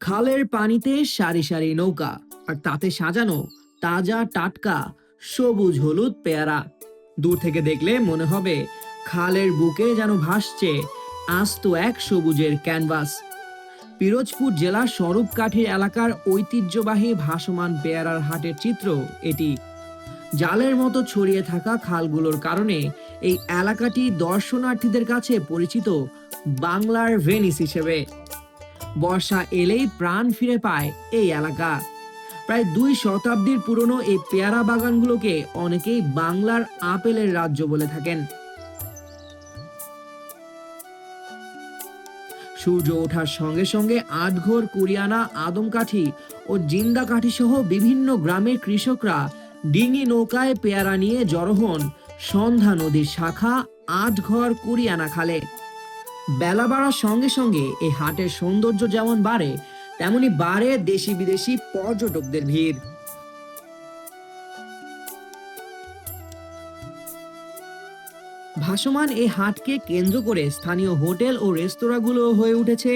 খালের পানিতে সারি সারি নৌকা, আর তাতে সাজানো তাজা টাটকা সবুজ হলুদ পেয়ারা। দূর থেকে দেখলে মনে হবে খালের বুকে যেন ভাসছে আস্ত এক সবুজের ক্যানভাস। পিরোজপুর জেলার স্বরূপকাঠির এলাকার ঐতিহ্যবাহী ভাসমান পেয়ারার হাটের চিত্র এটি। জালের মতো ছড়িয়ে থাকা খালগুলোর কারণে এই এলাকাটি দর্শনার্থীদের কাছে পরিচিত বাংলার ভেনিস হিসেবে। বর্ষা এলেই প্রাণ ফিরে পায় এই এলাকা। প্রায় 2 শতাব্দীর পুরনো এই পেয়ারা বাগানগুলোকে অনেকেই বাংলার আপেলের রাজ্য বলে থাকেন। সূর্য ওঠার সঙ্গে সঙ্গে আটঘর, কুরিয়ানা, আদমকাঠি ও জিন্দাকাঠি সহ বিভিন্ন গ্রামের কৃষকরা ডিঙি নৌকায় পেয়ারা নিয়ে জড়ো হন সন্ধ্যা নদীর শাখা আটঘর কুরিয়ানা খালে। বেলা বাড়ার সঙ্গে সঙ্গে এই হাটের সৌন্দর্য যেমন বাড়ে, তেমনি বাড়ে দেশি বিদেশি পর্যটকদের ভিড়। ভাসমান এই হাটকে কেন্দ্র করে স্থানীয় হোটেল ও রেস্তোরাঁগুলো হয়ে উঠেছে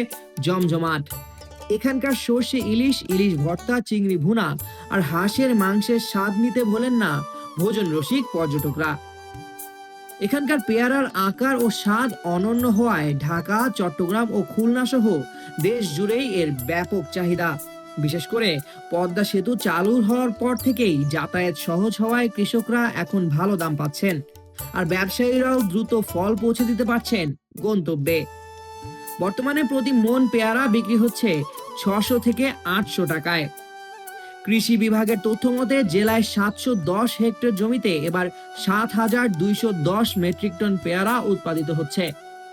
জমজমাট। এখানকার সর্ষে ইলিশ, ইলিশ ভর্তা, চিংড়ি ভুনা আর হাঁসের মাংসের স্বাদ নিতে ভোলেন না ভোজন রসিক পর্যটকরা। এখানকার পেয়ারার আকার ও স্বাদ অনন্য হওয়ায় ঢাকা, চট্টগ্রাম ও খুলনা সহ দেশ জুড়েই এর ব্যাপক চাহিদা। বিশেষ করে পদ্মা সেতু চালু হওয়ার পর থেকেই যাতায়াত সহজ হওয়ায় কৃষকরা এখন ভালো দাম পাচ্ছেন, আর ব্যবসায়ীরাও দ্রুত ফল পৌঁছে দিতে পারছেন গন্তব্যে। বর্তমানে প্রতি মন পেয়ারা বিক্রি হচ্ছে 600 থেকে 800 টাকায়। কৃষি বিভাগের তথ্য মতে জেলায় 710 হেক্টর জমিতে এবার 7,210 মেট্রিক টন পেয়ারা উৎপাদিত হচ্ছে।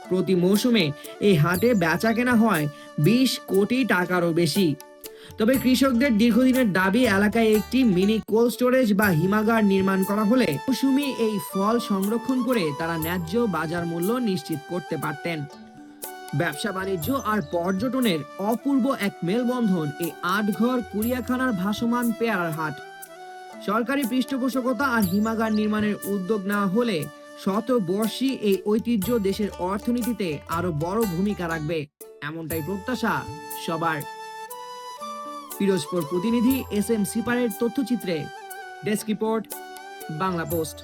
প্রতি মৌসুমে এই হাটে বেচা কেনা হয় 20 কোটি টাকারও বেশি। তবে কৃষকদের দীর্ঘদিনের দাবি এলাকায় একটি মিনি কোল্ড স্টোরেজ বা হিমাগার নির্মাণ করা হলে মৌসুমী এই ফল সংরক্ষণ করে তারা ন্যায্য বাজার মূল্য নিশ্চিত করতে পারতেন। ব্যবসা বাণিজ্য আর পর্যটনের অপূর্ব এক মেলবন্ধন এই আটঘর কুরিয়াখানার ভাসমান পেয়ারার হাট। সরকারি পৃষ্ঠপোষকতা আর হিমাগার নির্মাণের উদ্যোগ নেওয়া হলে শতবর্ষী এই ঐতিহ্য দেশের অর্থনীতিতে আরো বড় ভূমিকা রাখবে, এমনটাই প্রত্যাশা সবার। পিরোজপুর প্রতিনিধি এস এম সিপারের তথ্যচিত্রে ডেস্ক রিপোর্ট, বাংলা পোস্ট।